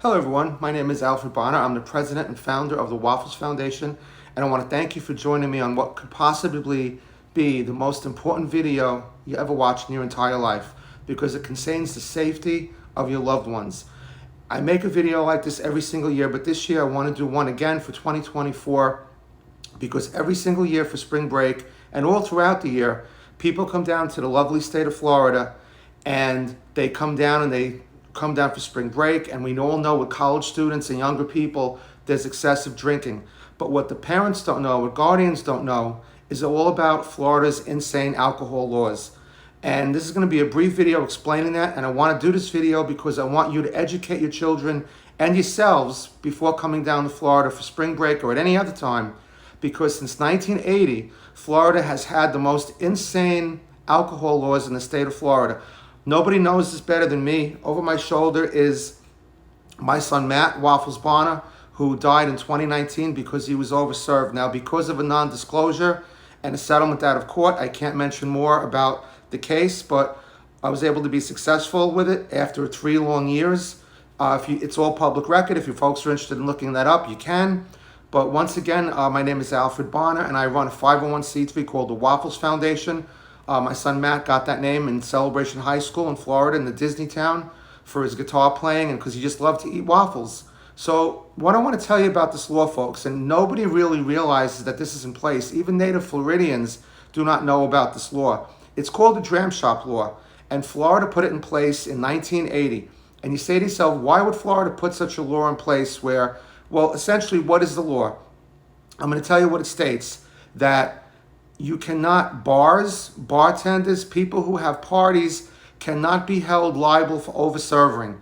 Hello everyone, my name is Bahna. I'm the president and founder of the Waffles Foundation, and I want to thank you for joining me on what could possibly be the most important video you ever watched in your entire life, because it contains the safety of your loved ones. I make a video like this every single year, but this year I want to do one again for 2024, because every single year for spring break and all throughout the year, people come down to the lovely state of Florida, and they come down for spring break, and we all know with college students and younger people, there's excessive drinking. But what the parents don't know, what guardians don't know, is all about Florida's insane alcohol laws. And this is going to be a brief video explaining that, and I want to do this video because I want you to educate your children and yourselves before coming down to Florida for spring break or at any other time, because since 1980, Florida has had the most insane alcohol laws in the state of Florida. Nobody knows this better than me. Over my shoulder is my son Matt, Waffles Bahna, who died in 2019 because he was overserved. Now, because of a non-disclosure and a settlement out of court, I can't mention more about the case, but I was able to be successful with it after 3 long years. It's all public record. If you folks are interested in looking that up, you can. But once again, my name is Bahna, and I run a 501c3 called the Waffles Foundation. My son Matt got that name in Celebration High School in Florida in the Disney town for his guitar playing and because he just loved to eat waffles. So what I want to tell you about this law, folks, and nobody really realizes that this is in place. Even native Floridians do not know about this law. It's called the Dram Shop Law, and Florida put it in place in 1980. And you say to yourself, why would Florida put such a law in place where, well, essentially, what is the law? I'm going to tell you what it states, that you cannot, bartenders, people who have parties cannot be held liable for over-serving.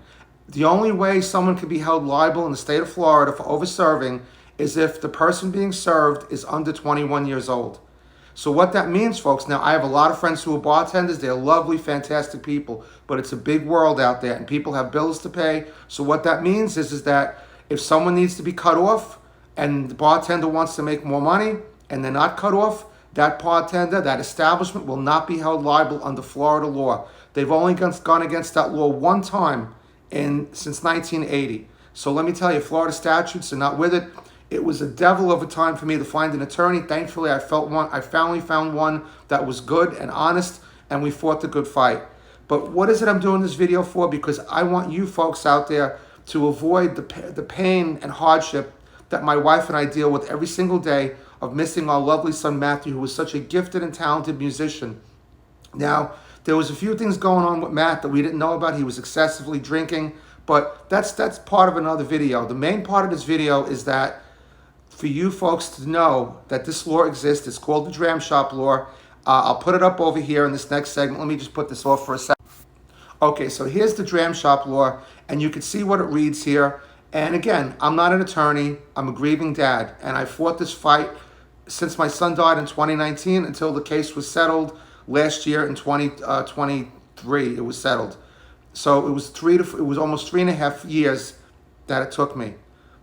The only way someone can be held liable in the state of Florida for over-serving is if the person being served is under 21 years old. So what that means, folks, now I have a lot of friends who are bartenders. They're lovely, fantastic people, but it's a big world out there and people have bills to pay. So what that means is that if someone needs to be cut off and the bartender wants to make more money and they're not cut off, that bartender, that establishment will not be held liable under Florida law. They've only gone against that law one time since 1980. So let me tell you, Florida statutes are not with it. It was a devil of a time for me to find an attorney. Thankfully, I finally found one that was good and honest, and we fought the good fight. But what is it I'm doing this video for? Because I want you folks out there to avoid the pain and hardship that my wife and I deal with every single day of missing our lovely son Matthew, who was such a gifted and talented musician. Now, there was a few things going on with Matt that we didn't know about. He was excessively drinking, but that's part of another video. The main part of this video is that for you folks to know that this law exists. It's called the Dram Shop Law. I'll put it up over here in this next segment. Let me just put this off for a second. Okay, so here's the Dram Shop Law, and you can see what it reads here. And again, I'm not an attorney. I'm a grieving dad, and I fought this fight since my son died in 2019 until the case was settled last year in 2023. It was settled. So it was almost 3.5 years that it took me.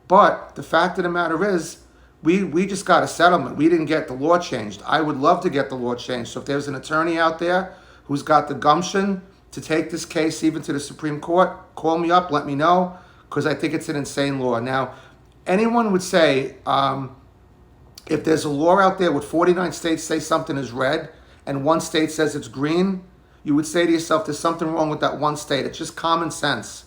But the fact of the matter is, we just got a settlement. We didn't get the law changed. I would love to get the law changed. So if there's an attorney out there who's got the gumption to take this case even to the Supreme Court, call me up, let me know, because I think it's an insane law. Now, anyone would say, if there's a law out there with 49 states say something is red and one state says it's green, you would say to yourself, there's something wrong with that one state. It's just common sense.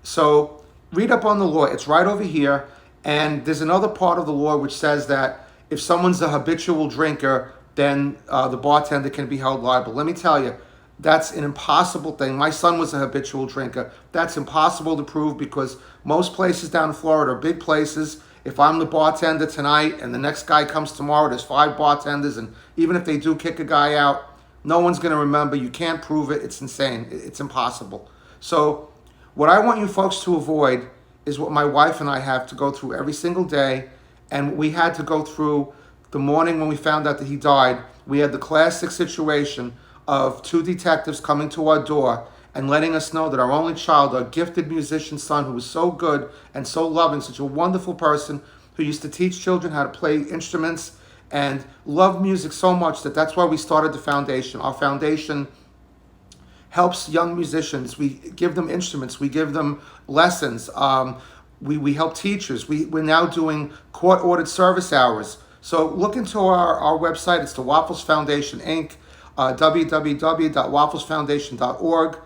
So read up on the law. It's right over here. And there's another part of the law which says that if someone's a habitual drinker, then the bartender can be held liable. Let me tell you, that's an impossible thing. My son was a habitual drinker. That's impossible to prove because most places down in Florida are big places. If I'm the bartender tonight and the next guy comes tomorrow, there's 5 bartenders, and even if they do kick a guy out, no one's going to remember. You can't prove it. It's insane. It's impossible. So what I want you folks to avoid is what my wife and I have to go through every single day, and we had to go through the morning when we found out that he died. We had the classic situation of 2 detectives coming to our door and letting us know that our only child, our gifted musician son, who was so good and so loving, such a wonderful person, who used to teach children how to play instruments and loved music so much that's why we started the foundation. Our foundation helps young musicians. We give them instruments. We give them lessons. We help teachers. We're now doing court-ordered service hours. So look into our website. It's the Waffles Foundation, Inc., www.wafflesfoundation.org.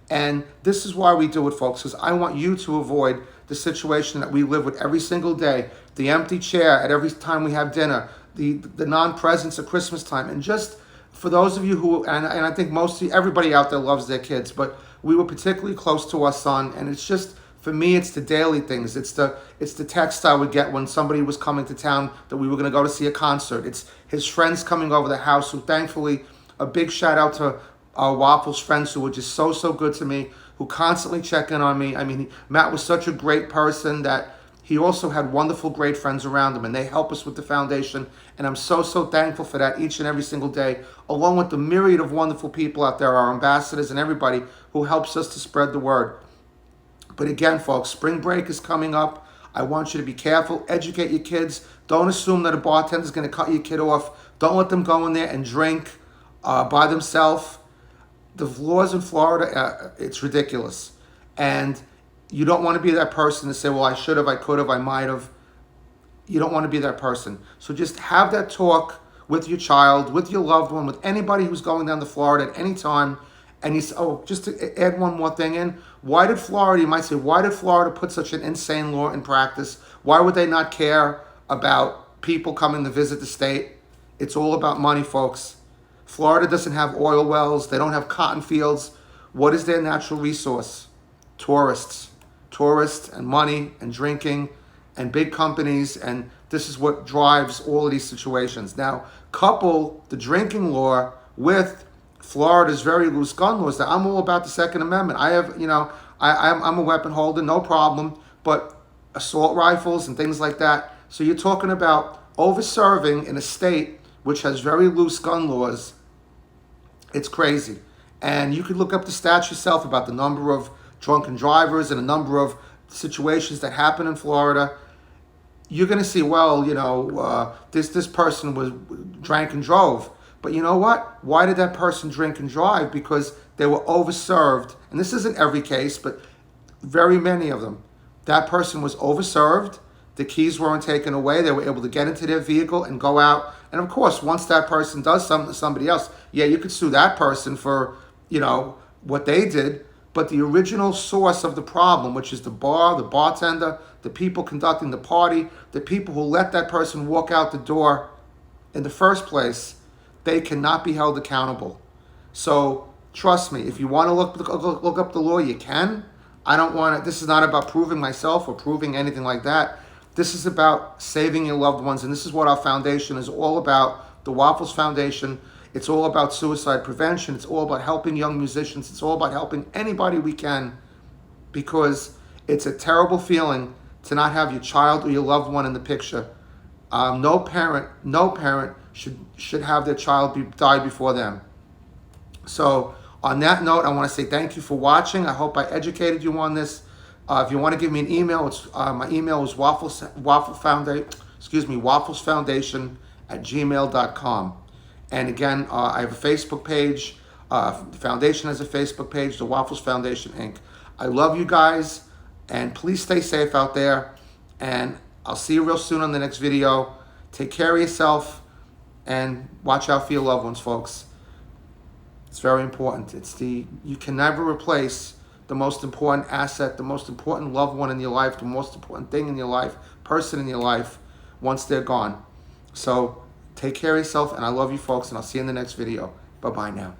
And this is why we do it, folks, because I want you to avoid the situation that we live with every single day, the empty chair at every time we have dinner, the non-presence at Christmas time. And just for those of you who, and I think everybody out there loves their kids, but we were particularly close to our son, and it's just, for me, it's the daily things. It's the text I would get when somebody was coming to town that we were going to go to see a concert. It's his friends coming over the house, who thankfully, a big shout out to our Waffles friends who were just so good to me, who constantly check in on me. I mean, Matt was such a great person that he also had wonderful, great friends around him, and they help us with the foundation. And I'm so thankful for that each and every single day, along with the myriad of wonderful people out there, our ambassadors and everybody who helps us to spread the word. But again, folks, spring break is coming up. I want you to be careful. Educate your kids. Don't assume that a bartender is going to cut your kid off. Don't let them go in there and drink by themselves. The laws in Florida, it's ridiculous. And you don't want to be that person to say, well, I should have, I could have, I might have. You don't want to be that person. So just have that talk with your child, with your loved one, with anybody who's going down to Florida at any time. And you say, oh, just to add one more thing in, why did Florida, you might say, why did Florida put such an insane law in practice? Why would they not care about people coming to visit the state? It's all about money, folks. Florida doesn't have oil wells. They don't have cotton fields. What is their natural resource? Tourists. Tourists and money and drinking and big companies. And this is what drives all of these situations. Now, couple the drinking law with Florida's very loose gun laws. That I'm all about the Second Amendment. I have, I'm a weapon holder, no problem. But assault rifles and things like that. So you're talking about over-serving in a state which has very loose gun laws. It's crazy. And you could look up the stats yourself about the number of drunken drivers and a number of situations that happen in Florida. You're going to see, well, this person was drank and drove. But you know what? Why did that person drink and drive? Because they were overserved. And this isn't every case, but very many of them. That person was overserved. The keys weren't taken away. They were able to get into their vehicle and go out. And of course, once that person does something to somebody else, yeah, you could sue that person for, what they did. But the original source of the problem, which is the bar, the bartender, the people conducting the party, the people who let that person walk out the door in the first place, they cannot be held accountable. So trust me, if you want to look up the law, you can. This is not about proving myself or proving anything like that. This is about saving your loved ones, and this is what our foundation is all about, the Waffles Foundation. It's all about suicide prevention. It's all about helping young musicians. It's all about helping anybody we can, because it's a terrible feeling to not have your child or your loved one in the picture. No parent should have their child die before them. So on that note, I want to say thank you for watching. I hope I educated you on this. If you want to give me an email, my email is wafflesfoundation@gmail.com. And again, I have a Facebook page. The foundation has a Facebook page, the Waffles Foundation, Inc. I love you guys, and please stay safe out there. And I'll see you real soon on the next video. Take care of yourself, and watch out for your loved ones, folks. It's very important. You can never replace the most important asset, the most important loved one in your life, the most important thing in your life, person in your life, once they're gone. So take care of yourself, and I love you, folks, and I'll see you in the next video. Bye-bye now.